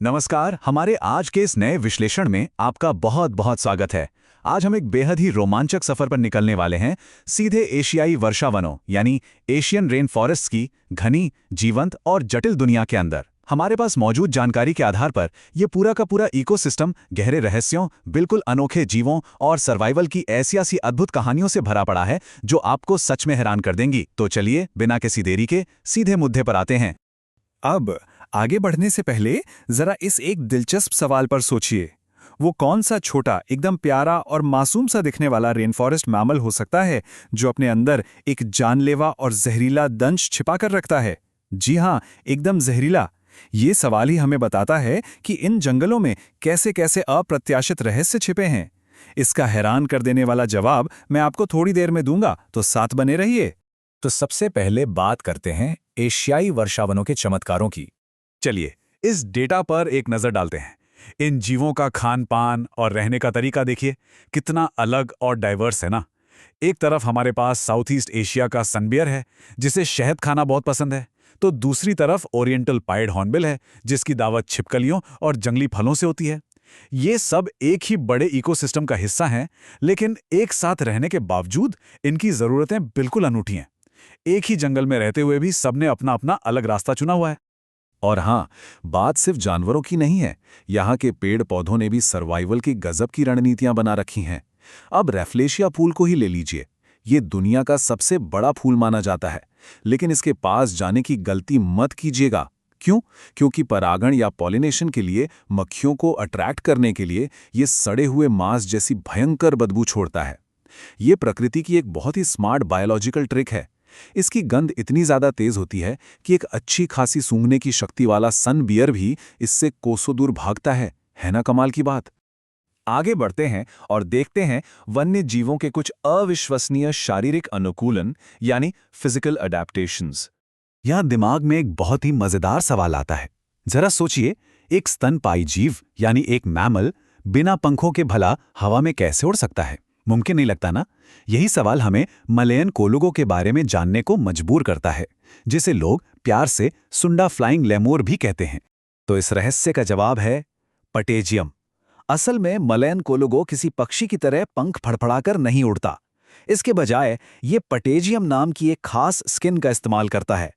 नमस्कार, हमारे आज के इस नए विश्लेषण में आपका बहुत बहुत स्वागत है। आज हम एक बेहद ही रोमांचक सफर पर निकलने वाले हैं, सीधे एशियाई वर्षा वनों यानी एशियन रेन फॉरेस्ट्स की घनी, जीवंत और जटिल दुनिया के अंदर। हमारे पास मौजूद जानकारी के आधार पर यह पूरा का पूरा इकोसिस्टम गहरे रहस्यों, बिल्कुल अनोखे जीवों और सर्वाइवल की ऐसी अद्भुत कहानियों से भरा पड़ा है जो आपको सच में हैरान कर देंगी। तो चलिए बिना किसी देरी के सीधे मुद्दे पर आते हैं। अब आगे बढ़ने से पहले जरा इस एक दिलचस्प सवाल पर सोचिए। वो कौन सा छोटा, एकदम प्यारा और मासूम सा दिखने वाला रेन फॉरेस्ट मैमल हो सकता है जो अपने अंदर एक जानलेवा और जहरीला दंश छिपा कर रखता है? जी हाँ, एकदम जहरीला। ये सवाल ही हमें बताता है कि इन जंगलों में कैसे कैसे अप्रत्याशित रहस्य छिपे हैं। इसका हैरान कर देने वाला जवाब मैं आपको थोड़ी देर में दूंगा, तो साथ बने रहिए। तो सबसे पहले बात करते हैं एशियाई वर्षावनों के चमत्कारों की। चलिए इस डेटा पर एक नजर डालते हैं। इन जीवों का खान पान और रहने का तरीका देखिए, कितना अलग और डाइवर्स है ना। एक तरफ हमारे पास साउथ ईस्ट एशिया का सनबियर है जिसे शहद खाना बहुत पसंद है, तो दूसरी तरफ ओरिएंटल पाइड हॉर्नबिल है जिसकी दावत छिपकलियों और जंगली फलों से होती है। ये सब एक ही बड़े इकोसिस्टम का हिस्सा हैं, लेकिन एक साथ रहने के बावजूद इनकी जरूरतें बिल्कुल अनूठी हैं। एक ही जंगल में रहते हुए भी सबने अपना अपना अलग रास्ता चुना हुआ है। और हाँ, बात सिर्फ जानवरों की नहीं है, यहाँ के पेड़ पौधों ने भी सर्वाइवल की गजब की रणनीतियां बना रखी हैं। अब रैफ्लेशिया फूल को ही ले लीजिए। ये दुनिया का सबसे बड़ा फूल माना जाता है, लेकिन इसके पास जाने की गलती मत कीजिएगा। क्यों? क्योंकि परागण या पॉलिनेशन के लिए, मक्खियों को अट्रैक्ट करने के लिए ये सड़े हुए मांस जैसी भयंकर बदबू छोड़ता है। ये प्रकृति की एक बहुत ही स्मार्ट बायोलॉजिकल ट्रिक है। इसकी गंध इतनी ज्यादा तेज होती है कि एक अच्छी खासी सूंघने की शक्ति वाला सन बियर भी इससे कोसों दूर भागता है ना कमाल की बात। आगे बढ़ते हैं और देखते हैं वन्य जीवों के कुछ अविश्वसनीय शारीरिक अनुकूलन यानी फिजिकल अडैप्टेशंस। यहां दिमाग में एक बहुत ही मजेदार सवाल आता है। जरा सोचिए, एक स्तनपायी जीव यानी एक मैमल बिना पंखों के भला हवा में कैसे उड़ सकता है? मुमकिन नहीं लगता ना। यही सवाल हमें मलयन कोलुगो के बारे में जानने को मजबूर करता है, जिसे लोग प्यार से सुंडा फ्लाइंग लेमोर भी कहते हैं। तो इस रहस्य का जवाब है पटेजियम। असल में मलयन कोलुगो किसी पक्षी की तरह पंख फड़फड़ाकर नहीं उड़ता। इसके बजाय ये पटेजियम नाम की एक खास स्किन का इस्तेमाल करता है।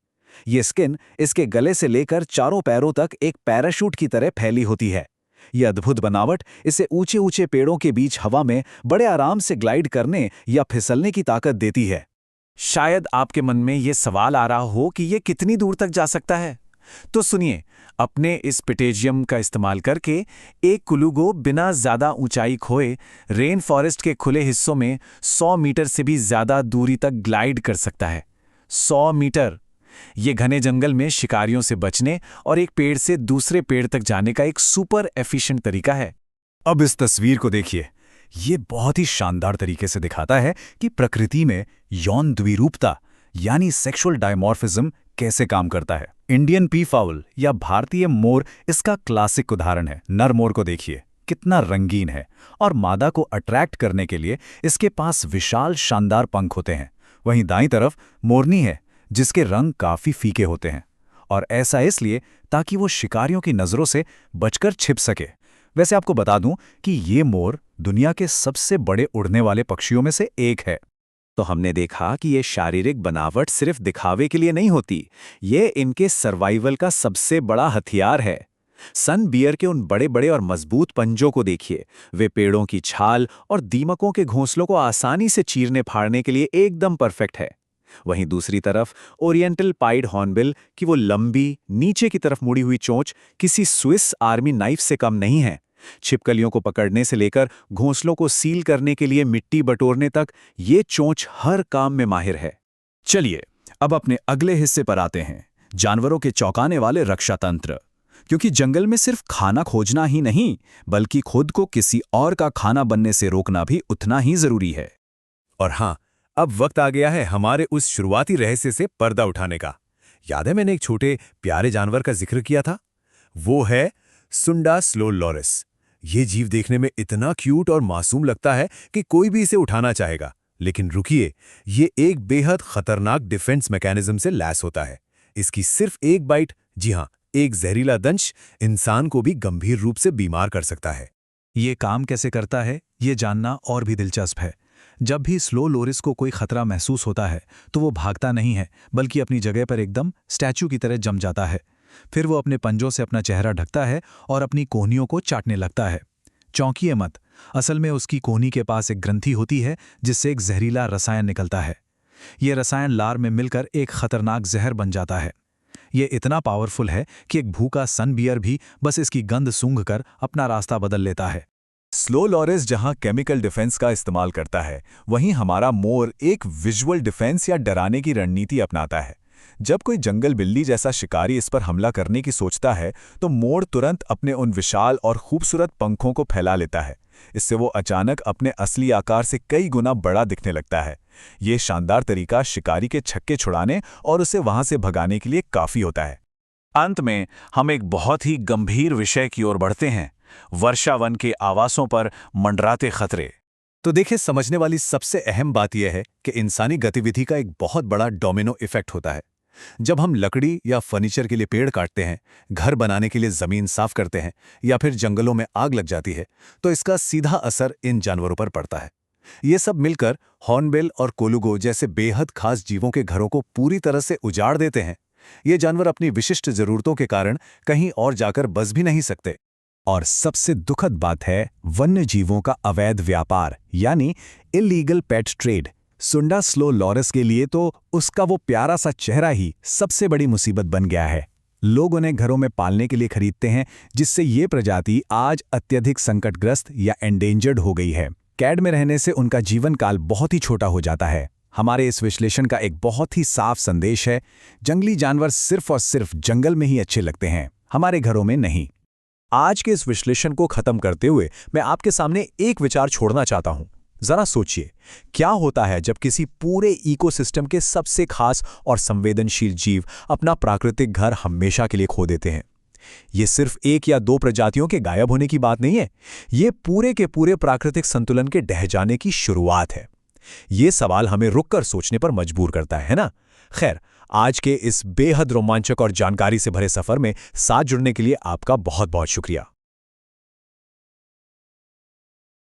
ये स्किन इसके गले से लेकर चारों पैरों तक एक पैराशूट की तरह फैली होती है। यह अद्भुत बनावट इसे ऊंचे ऊंचे पेड़ों के बीच हवा में बड़े आराम से ग्लाइड करने या फिसलने की ताकत देती है। शायद आपके मन में यह सवाल आ रहा हो कि यह कितनी दूर तक जा सकता है। तो सुनिए, अपने इस पटेजियम का इस्तेमाल करके एक कुलुगो बिना ज्यादा ऊंचाई खोए रेन फॉरेस्ट के खुले हिस्सों में 100 मीटर से भी ज्यादा दूरी तक ग्लाइड कर सकता है। 100 मीटर! ये घने जंगल में शिकारियों से बचने और एक पेड़ से दूसरे पेड़ तक जाने का एक सुपर एफिशिएंट तरीका है। अब इस तस्वीर को देखिए। ये बहुत ही शानदार तरीके से दिखाता है कि प्रकृति में यौन द्विरूपता यानी सेक्सुअल डायमॉर्फिज्म कैसे काम करता है। इंडियन पी फाउल या भारतीय मोर इसका क्लासिक उदाहरण है। नर मोर को देखिए, कितना रंगीन है और मादा को अट्रैक्ट करने के लिए इसके पास विशाल शानदार पंख होते हैं। वहीं दाईं तरफ मोरनी है जिसके रंग काफी फीके होते हैं, और ऐसा इसलिए ताकि वो शिकारियों की नजरों से बचकर छिप सके। वैसे आपको बता दूं कि ये मोर दुनिया के सबसे बड़े उड़ने वाले पक्षियों में से एक है। तो हमने देखा कि ये शारीरिक बनावट सिर्फ दिखावे के लिए नहीं होती, ये इनके सर्वाइवल का सबसे बड़ा हथियार है। सन बियर के उन बड़े बड़े और मजबूत पंजों को देखिए। वे पेड़ों की छाल और दीमकों के घोंसलों को आसानी से चीरने फाड़ने के लिए एकदम परफेक्ट है। वहीं दूसरी तरफ ओरिएंटल पाइड हॉर्नबिल की वो लंबी, नीचे की तरफ मुड़ी हुई चोंच किसी स्विस आर्मी नाइफ से कम नहीं है। छिपकलियों को पकड़ने से लेकर घोंसलों को सील करने के लिए मिट्टी बटोरने तक ये चोंच हर काम में माहिर है। चलिए अब अपने अगले हिस्से पर आते हैं, जानवरों के चौंकाने वाले रक्षा तंत्र। क्योंकि जंगल में सिर्फ खाना खोजना ही नहीं, बल्कि खुद को किसी और का खाना बनने से रोकना भी उतना ही जरूरी है। और हाँ, अब वक्त आ गया है हमारे उस शुरुआती रहस्य से पर्दा उठाने का। याद है मैंने एक छोटे प्यारे जानवर का जिक्र किया था? वो है सुंडा स्लो लॉरिस। ये जीव देखने में इतना क्यूट और मासूम लगता है कि कोई भी इसे उठाना चाहेगा। लेकिन रुकिए, ये एक बेहद खतरनाक डिफेंस मैकेनिज्म से लैस होता है। इसकी सिर्फ एक बाइट, जी हाँ, एक जहरीला दंश इंसान को भी गंभीर रूप से बीमार कर सकता है। ये काम कैसे करता है, ये जानना और भी दिलचस्प है। जब भी स्लो लोरिस को कोई खतरा महसूस होता है तो वो भागता नहीं है, बल्कि अपनी जगह पर एकदम स्टैचू की तरह जम जाता है। फिर वो अपने पंजों से अपना चेहरा ढकता है और अपनी कोहनियों को चाटने लगता है। चौंकिए मत, असल में उसकी कोहनी के पास एक ग्रंथि होती है जिससे एक जहरीला रसायन निकलता है। ये रसायन लार में मिलकर एक खतरनाक जहर बन जाता है। ये इतना पावरफुल है कि एक भूखा सन बियर भी बस इसकी गंध सूंघकर अपना रास्ता बदल लेता है। स्लो लॉरिस जहां केमिकल डिफेंस का इस्तेमाल करता है, वहीं हमारा मोर एक विजुअल डिफेंस या डराने की रणनीति अपनाता है। जब कोई जंगल बिल्ली जैसा शिकारी इस पर हमला करने की सोचता है तो मोर तुरंत अपने उन विशाल और खूबसूरत पंखों को फैला लेता है। इससे वो अचानक अपने असली आकार से कई गुना बड़ा दिखने लगता है। ये शानदार तरीका शिकारी के छक्के छुड़ाने और उसे वहां से भगाने के लिए काफी होता है। अंत में हम एक बहुत ही गंभीर विषय की ओर बढ़ते हैं, वर्षावन के आवासों पर मंडराते खतरे। तो देखिए, समझने वाली सबसे अहम बात यह है कि इंसानी गतिविधि का एक बहुत बड़ा डोमिनो इफेक्ट होता है। जब हम लकड़ी या फर्नीचर के लिए पेड़ काटते हैं, घर बनाने के लिए जमीन साफ करते हैं या फिर जंगलों में आग लग जाती है, तो इसका सीधा असर इन जानवरों पर पड़ता है। ये सब मिलकर हॉर्नबिल और कोलुगो जैसे बेहद खास जीवों के घरों को पूरी तरह से उजाड़ देते हैं। ये जानवर अपनी विशिष्ट जरूरतों के कारण कहीं और जाकर बस भी नहीं सकते। और सबसे दुखद बात है वन्य जीवों का अवैध व्यापार, यानी इलीगल पेट ट्रेड। सुंडा स्लो लॉरिस के लिए तो उसका वो प्यारा सा चेहरा ही सबसे बड़ी मुसीबत बन गया है। लोग उन्हें घरों में पालने के लिए खरीदते हैं, जिससे ये प्रजाति आज अत्यधिक संकटग्रस्त या एंडेंजर्ड हो गई है। कैद में रहने से उनका जीवन काल बहुत ही छोटा हो जाता है। हमारे इस विश्लेषण का एक बहुत ही साफ संदेश है, जंगली जानवर सिर्फ और सिर्फ जंगल में ही अच्छे लगते हैं, हमारे घरों में नहीं। आज के इस विश्लेषण को खत्म करते हुए मैं आपके सामने एक विचार छोड़ना चाहता हूं। जरा सोचिए, क्या होता है जब किसी पूरे इकोसिस्टम के सबसे खास और संवेदनशील जीव अपना प्राकृतिक घर हमेशा के लिए खो देते हैं? ये सिर्फ एक या दो प्रजातियों के गायब होने की बात नहीं है, ये पूरे के पूरे प्राकृतिक संतुलन के ढह जाने की शुरुआत है। ये सवाल हमें रुककर सोचने पर मजबूर करता है ना? खैर, आज के इस बेहद रोमांचक और जानकारी से भरे सफर में साथ जुड़ने के लिए आपका बहुत बहुत शुक्रिया।